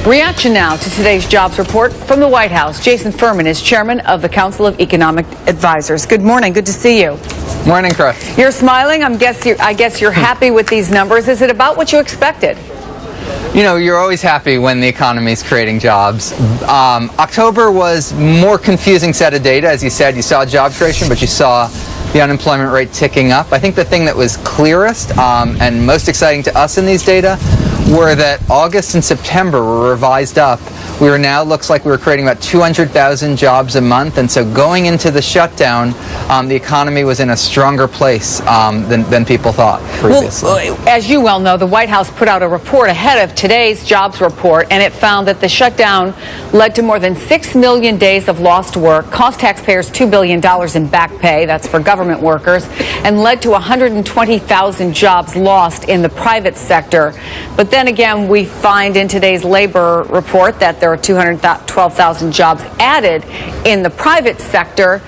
Reaction now to today's jobs report from the White House. Jason Furman is chairman of the Council of Economic Advisors. Good morning. Good to see you. Morning, Chris. You're smiling. I guess you're happy with these numbers. Is it about what you expected? You know, you're always happy when the economy is creating jobs. October was more confusing set of data. As you said, you saw job creation, but you saw the unemployment rate ticking up. I think the thing that was clearest and most exciting to us in these data were that August and September were revised up. We were now, looks like we were creating about 200,000 jobs a month, and so going into the shutdown, the economy was in a stronger place than people thought previously. Well, as you well know, the White House put out a report ahead of today's jobs report, and it found that the shutdown led to more than 6 million days of lost work, cost taxpayers $2 billion in back pay, that's for government workers, and led to 120,000 jobs lost in the private sector. But then again, we find in today's labor report that there are 212,000 jobs added in the private sector.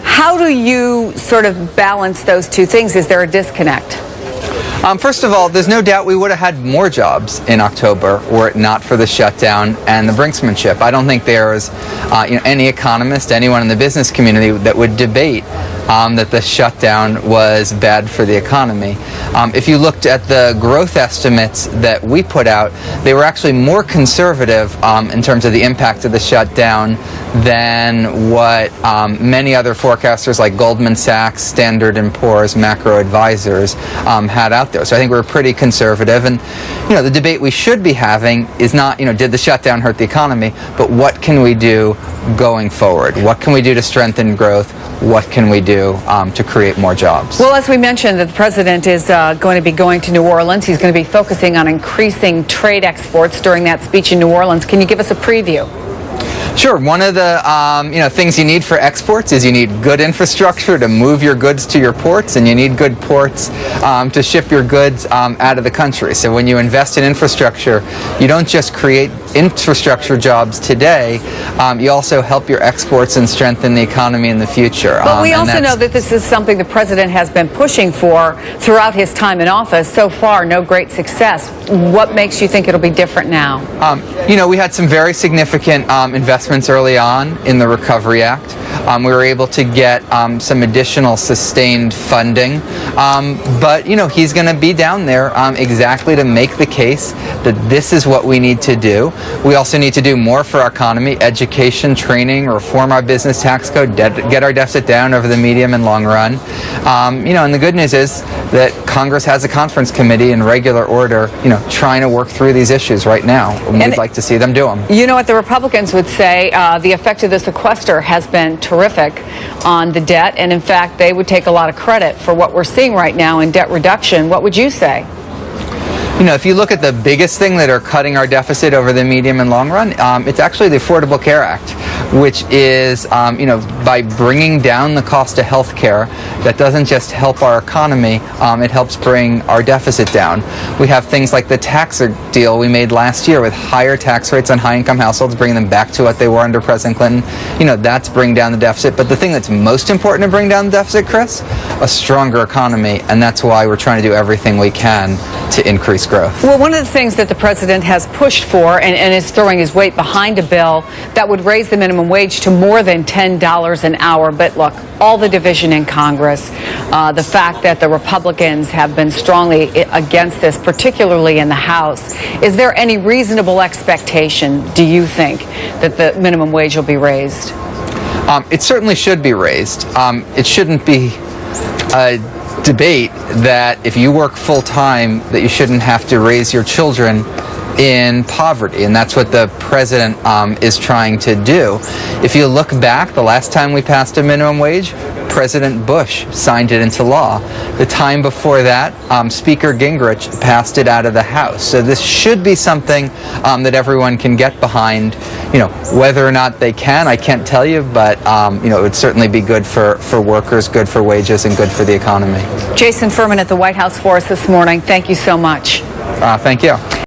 How do you sort of balance those two things? Is there a disconnect? First of all, there's no doubt we would have had more jobs in October were it not for the shutdown and the brinksmanship. I don't think there is any economist, anyone in the business community that would debate that the shutdown was bad for the economy. If you looked at the growth estimates that we put out, they were actually more conservative in terms of the impact of the shutdown than what many other forecasters like Goldman Sachs, Standard & Poor's, Macro Advisors had out there. So I think we're pretty conservative. And the debate we should be having is not, did the shutdown hurt the economy, but what can we do going forward? What can we do to strengthen growth? What can we do to create more jobs? Well, as we mentioned, the president is going to be going to New Orleans. He's going to be focusing on increasing trade exports during that speech in New Orleans. Can you give us a preview? Sure. One of the things you need for exports is you need good infrastructure to move your goods to your ports, and you need good ports to ship your goods out of the country. So when you invest in infrastructure, you don't just create infrastructure jobs today, you also help your exports and strengthen the economy in the future. But we also know that this is something the president has been pushing for throughout his time in office. So far, no great success. What makes you think it'll be different now? We had some very significant investments early on in the Recovery Act. We were able to get some additional sustained funding. But he's going to be down there exactly to make the case that this is what we need to do. We also need to do more for our economy: education, training, reform our business tax code, get our deficit down over the medium and long run. And the good news is that Congress has a conference committee in regular order, trying to work through these issues right now. And we'd like to see them do them. You know what the Republicans would say? The effect of the sequester has been terrific on the debt, and in fact, they would take a lot of credit for what we're seeing right now in debt reduction. What would you say? If you look at the biggest thing that are cutting our deficit over the medium and long run, it's actually the Affordable Care Act, which is, by bringing down the cost of health care, that doesn't just help our economy, it helps bring our deficit down. We have things like the tax deal we made last year with higher tax rates on high-income households, bringing them back to what they were under President Clinton. That's bringing down the deficit. But the thing that's most important to bring down the deficit, Chris, a stronger economy, and that's why we're trying to do everything we can to increase growth. Well, one of the things that the president has pushed for and is throwing his weight behind a bill that would raise the minimum wage to more than $10 an hour. But look, all the division in Congress, the fact that the Republicans have been strongly against this, particularly in the House, is there any reasonable expectation, do you think, that the minimum wage will be raised? It certainly should be raised. It shouldn't be debate that if you work full-time that you shouldn't have to raise your children in poverty, and that's what the president is trying to do. If you look back, the last time we passed a minimum wage, President Bush signed it into law. The time before that, Speaker Gingrich passed it out of the House. So this should be something that everyone can get behind. Whether or not they can, I can't tell you, but it would certainly be good for workers, good for wages, and good for the economy. Jason Furman at the White House for us this morning. Thank you so much. Thank you.